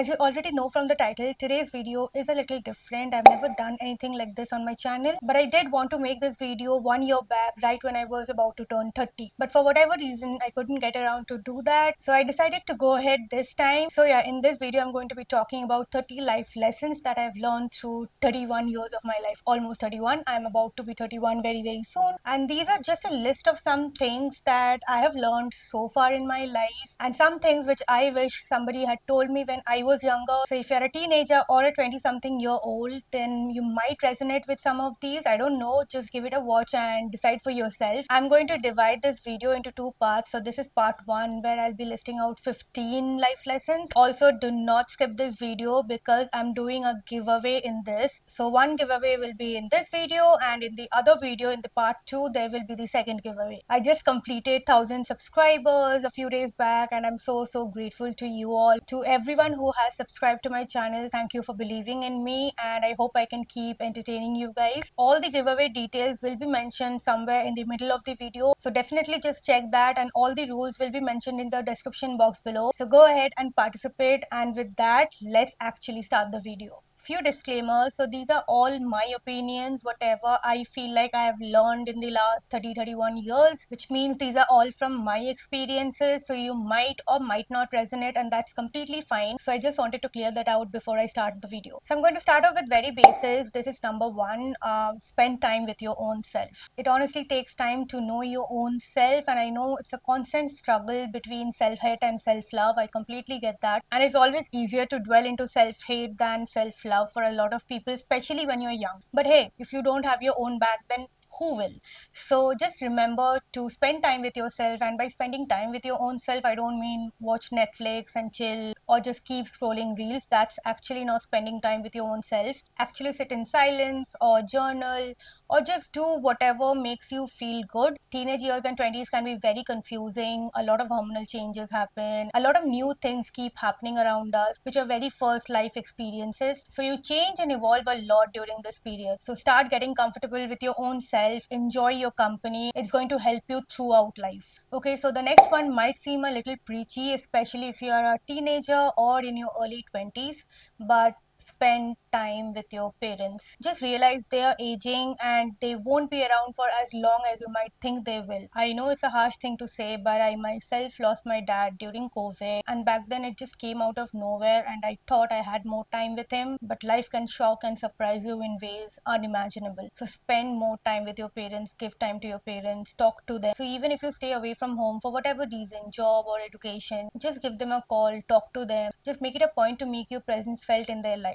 As you already know from the title, today's video is a little different. I've never done anything like this on my channel, but I did want to make this video 1 year back, right when I was about to turn 30. But for whatever reason, I couldn't get around to do that, so I decided to go ahead this time. So yeah, in this video, I'm going to be talking about 30 life lessons that I've learned through 31 years of my life. Almost 31. I'm about to be 31 very, very soon. And these are just a list of some things that I have learned so far in my life, and some things which I wish somebody had told me when I was younger. So if you're a teenager or a 20 something year old, then you might resonate with some of these. I don't know, just give it a watch and decide for yourself. I'm going to divide this video into two parts. So this is part 1, where I'll be listing out 15 life lessons. Also, do not skip this video because I'm doing a giveaway in this. So one giveaway will be in this video, and in the other video, in the part 2, there will be the second giveaway. I just completed 1000 subscribers a few days back, and I'm so grateful to you all. To everyone who has subscribed to my channel, thank you for believing in me, and I hope I can keep entertaining you guys. All the giveaway details will be mentioned somewhere in the middle of the video, so definitely just check that, and all the rules will be mentioned in the description box below. So go ahead and participate, and with that, let's actually start the video. Few disclaimers. So these are all my opinions, whatever I feel like I have learned in the last 31 years, which means these are all from my experiences. So you might or might not resonate, and that's completely fine. So I just wanted to clear that out before I start the video. So I'm going to start off with very basics. This is number 1. Spend time with your own self. It honestly takes time to know your own self, and I know it's a constant struggle between self-hate and self-love. I completely get that, and it's always easier to dwell into self-hate than self-love for a lot of people, especially when you're young. But hey, if you don't have your own back, then who will? So just remember to spend time with yourself, and by spending time with your own self, I don't mean watch Netflix and chill or just keep scrolling reels. That's actually not spending time with your own self. Actually sit in silence or journal or just do whatever makes you feel good. Teenage years and 20s can be very confusing. A lot of hormonal changes happen, a lot of new things keep happening around us, which are very first life experiences. So you change and evolve a lot during this period. So start getting comfortable with your own self, enjoy your company. It's going to help you throughout life. Okay, so the next one might seem a little preachy, especially if you are a teenager or in your early 20s, but spend time with your parents. Just realize they are aging and they won't be around for as long as you might think they will. I know it's a harsh thing to say, but I myself lost my dad during COVID, and back then it just came out of nowhere, and I thought I had more time with him, but life can shock and surprise you in ways unimaginable. So spend more time with your parents, give time to your parents, talk to them. So even if you stay away from home for whatever reason, job or education, just give them a call, talk to them. Just make it a point to make your presence felt in their lives.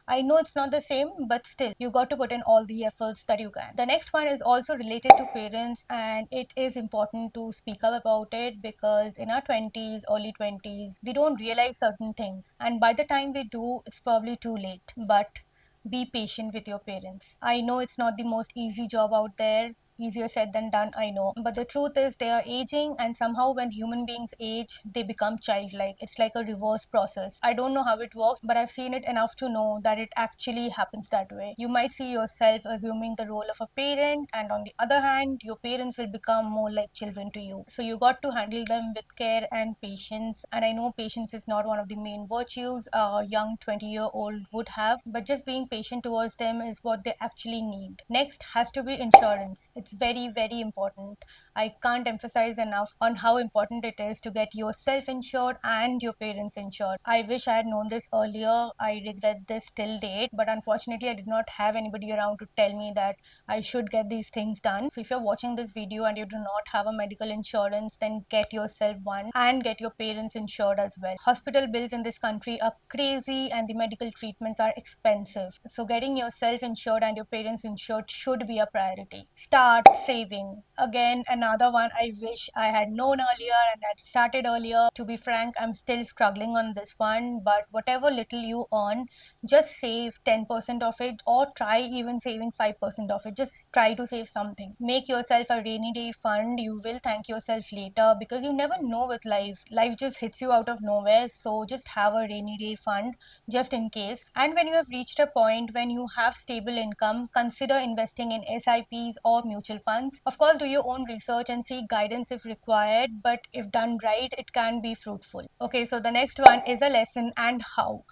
I know it's not the same, but still, you got to put in all the efforts that you can. The next one is also related to parents, and it is important to speak up about it because in our 20s, early 20s, we don't realize certain things, and by the time we do, it's probably too late. But be patient with your parents. I know it's not the most easy job out there. Easier said than done, I know. But the truth is, they are aging, and somehow, when human beings age, they become childlike. It's like a reverse process. I don't know how it works, but I've seen it enough to know that it actually happens that way. You might see yourself assuming the role of a parent, and on the other hand, your parents will become more like children to you. So you got to handle them with care and patience. And I know patience is not one of the main virtues a young 20-year-old would have, but just being patient towards them is what they actually need. Next has to be insurance. It's very, very important. I can't emphasize enough on how important it is to get yourself insured and your parents insured. I wish I had known this earlier. I regret this till date, but unfortunately, I did not have anybody around to tell me that I should get these things done. So if you're watching this video and you do not have a medical insurance, then get yourself one and get your parents insured as well. Hospital bills in this country are crazy, and the medical treatments are expensive. So getting yourself insured and your parents insured should be a priority. Start saving. Again, another one I wish I had known earlier and had started earlier. To be frank, I'm still struggling on this one, but whatever little you earn, just save 10% of it, or try even saving 5% of it. Just try to save something. Make yourself a rainy day fund. You will thank yourself later, because you never know with life. Life just hits you out of nowhere, so just have a rainy day fund just in case. And when you have reached a point when you have stable income, consider investing in SIPs or mutual mutual funds. Of course, do your own research and seek guidance if required, but if done right, it can be fruitful. Okay, so the next one is a lesson and how.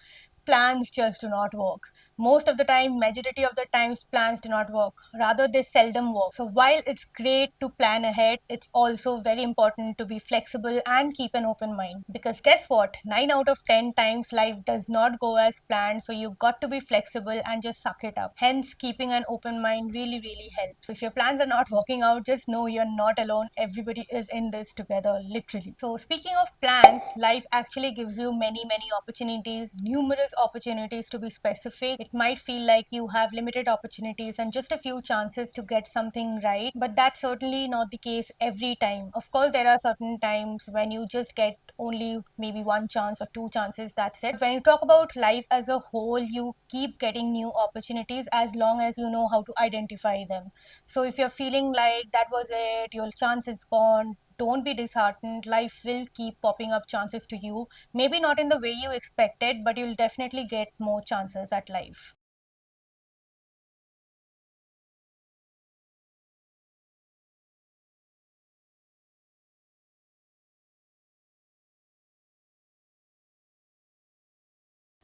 Plans just do not work. Most of the time, majority of the times, plans do not work. Rather, they seldom work. So while it's great to plan ahead, it's also very important to be flexible and keep an open mind. Because guess what? 9 out of 10 times life does not go as planned. So you got to be flexible and just suck it up. Hence, keeping an open mind really, really helps. If your plans are not working out, just know you're not alone. Everybody is in this together, literally. So speaking of plans, life actually gives you many, many opportunities, numerous opportunities to be specific. It might feel like you have limited opportunities and just a few chances to get something right, but that's certainly not the case every time. Of course, there are certain times when you just get only maybe one chance or two chances, that's it. When you talk about life as a whole, you keep getting new opportunities as long as you know how to identify them. So if you're feeling like that was it, your chance is gone, don't be disheartened. Life will keep popping up chances to you. Maybe not in the way you expected, but you'll definitely get more chances at life.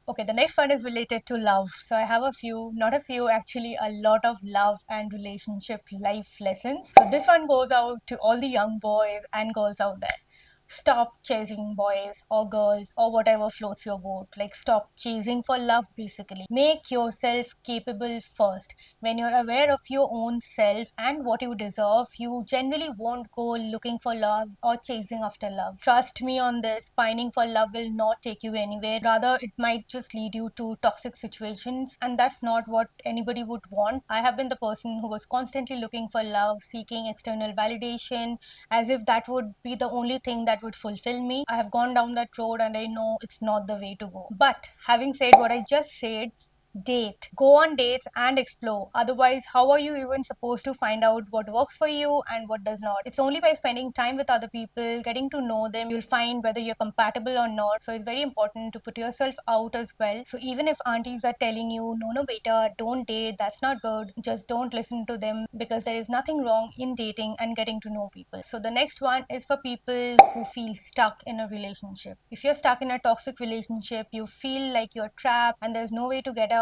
Okay, the next one is related to love. So I have a few, not a few, actually a lot of love and relationship life lessons. So this one goes out to all the young boys and girls out there. Stop chasing boys or girls or whatever floats your boat. Like, stop chasing for love basically. Make yourself capable first. When you're aware of your own self and what you deserve, you generally won't go looking for love or chasing after love. Trust me on this, pining for love will not take you anywhere. Rather, it might just lead you to toxic situations, and that's not what anybody would want. I have been the person who was constantly looking for love, seeking external validation, as if that would be the only thing that would fulfill me. I have gone down that road and I know it's not the way to go. But having said what I just said, date. Go on dates and explore. Otherwise, how are you even supposed to find out what works for you and what does not? It's only by spending time with other people, getting to know them, you'll find whether you're compatible or not. So it's very important to put yourself out as well. So even if aunties are telling you, no, no, beta, don't date, that's not good, just don't listen to them, because there is nothing wrong in dating and getting to know people. So the next one is for people who feel stuck in a relationship. If you're stuck in a toxic relationship, you feel like you're trapped and there's no way to get out,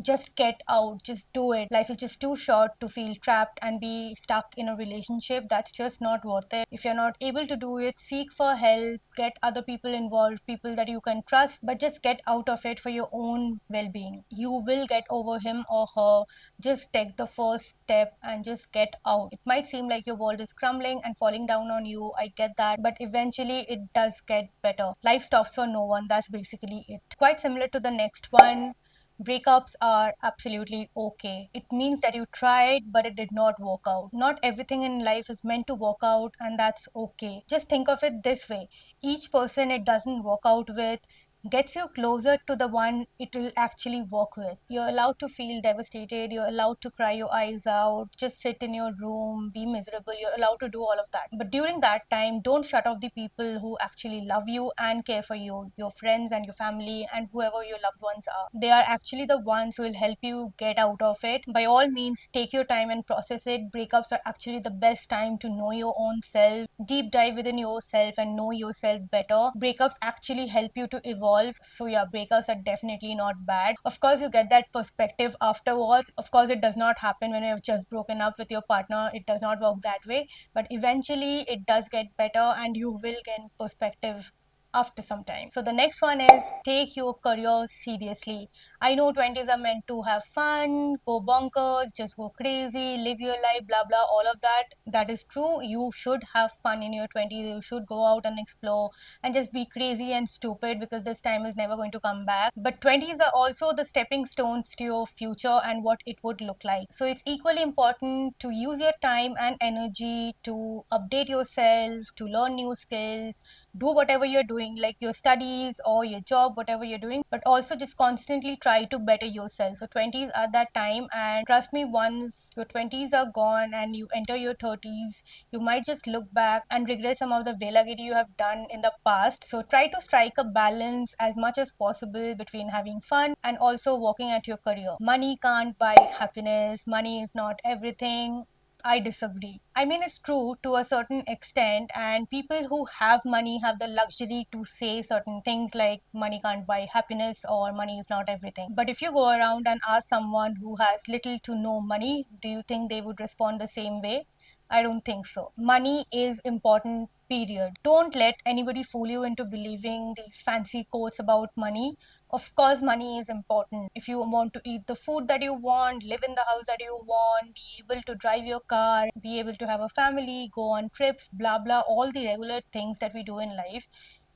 just get out, just do it. Life is just too short to feel trapped and be stuck in a relationship. That's just not worth it. If you're not able to do it, seek for help, get other people involved, people that you can trust, but just get out of it for your own well-being. You will get over him or her. Just take the first step and just get out. It might seem like your world is crumbling and falling down on you, I get that, but eventually it does get better. Life stops for no one, that's basically it. Quite similar to the next one, breakups are absolutely okay. It means that you tried, but it did not work out. Not everything in life is meant to work out, and that's okay. Just think of it this way: each person it doesn't work out with gets you closer to the one it will actually work with. You're allowed to feel devastated, you're allowed to cry your eyes out, just sit in your room, be miserable, you're allowed to do all of that. But during that time, don't shut off the people who actually love you and care for you, your friends and your family and whoever your loved ones are. They are actually the ones who will help you get out of it. By all means, take your time and process it. Breakups are actually the best time to know your own self, deep dive within yourself and know yourself better. Breakups actually help you to evolve. So yeah, breakups are definitely not bad. Of course, you get that perspective afterwards. Of course, it does not happen when you've just broken up with your partner. It does not work that way. But eventually it does get better and you will gain perspective after some time. So the next one is take your career seriously. I know 20s are meant to have fun, go bonkers, just go crazy, live your life, blah blah, all of that. That is true. You should have fun in your 20s. You should go out and explore and just be crazy and stupid, because this time is never going to come back. But 20s are also the stepping stones to your future and what it would look like. So it's equally important to use your time and energy to update yourself, to learn new skills, do whatever you're doing, like your studies or your job, whatever you're doing, but also just constantly try to better yourself. So 20s are that time, and trust me, once your 20s are gone and you enter your 30s, you might just look back and regret some of the velagity you have done in the past. So try to strike a balance as much as possible between having fun and also working at your career. Money can't buy happiness, money is not everything. I disagree. I mean, it's true to a certain extent, and people who have money have the luxury to say certain things like money can't buy happiness or money is not everything. But if you go around and ask someone who has little to no money, do you think they would respond the same way? I don't think so. Money is important, period. Don't let anybody fool you into believing these fancy quotes about money. Of course, money is important. If you want to eat the food that you want, live in the house that you want, be able to drive your car, be able to have a family, go on trips, blah blah, all the regular things that we do in life,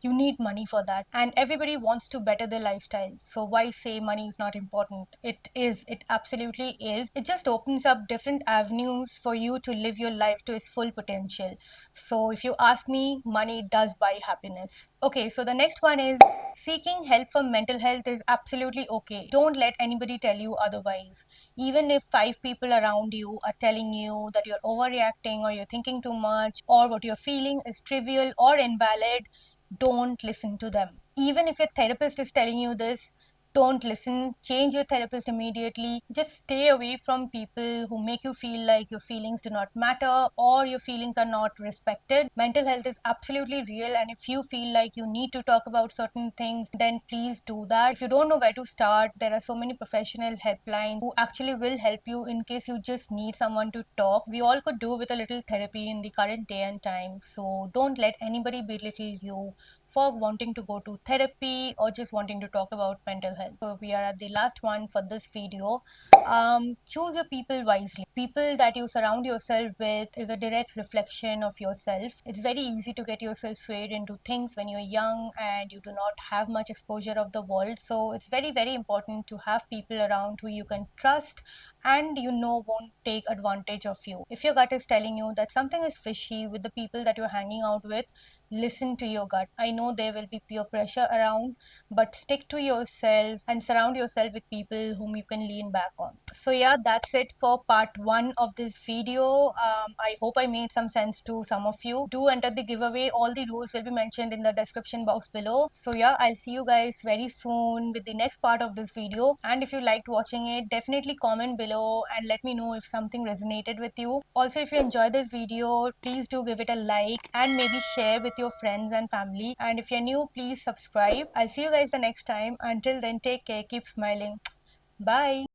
you need money for that. And everybody wants to better their lifestyle. So why say money is not important? It is. It absolutely is. It just opens up different avenues for you to live your life to its full potential. So if you ask me, money does buy happiness. Okay, so the next one is seeking help for mental health is absolutely okay. Don't let anybody tell you otherwise. Even if five people around you are telling you that you're overreacting or you're thinking too much or what you're feeling is trivial or invalid, don't listen to them. Even if your therapist is telling you this, don't listen. Change your therapist immediately. Just stay away from people who make you feel like your feelings do not matter or your feelings are not respected. Mental health is absolutely real, and if you feel like you need to talk about certain things, then please do that. If you don't know where to start, there are so many professional helplines who actually will help you in case you just need someone to talk. We all could do with a little therapy in the current day and time. So don't let anybody belittle you for wanting to go to therapy or just wanting to talk about mental health. So we are at the last one for this video. Choose your people wisely. People that you surround yourself with is a direct reflection of yourself. It's very easy to get yourself swayed into things when you're young and you do not have much exposure of the world. So it's very, very important to have people around who you can trust and you know won't take advantage of you. If your gut is telling you that something is fishy with the people that you're hanging out with, listen to your gut. I know there will be peer pressure around, but stick to yourself and surround yourself with people whom you can lean back on. So yeah, that's it for part 1 of this video. I hope I made some sense to some of you. Do enter the giveaway. All the rules will be mentioned in the description box below. So yeah, I'll see you guys very soon with the next part of this video. And if you liked watching it, definitely comment below and let me know if something resonated with you. Also, if you enjoyed this video, please do give it a like and maybe share with your friends and family. And if you're new, please subscribe. I'll see you guys the next time. Until then, take care, keep smiling. Bye.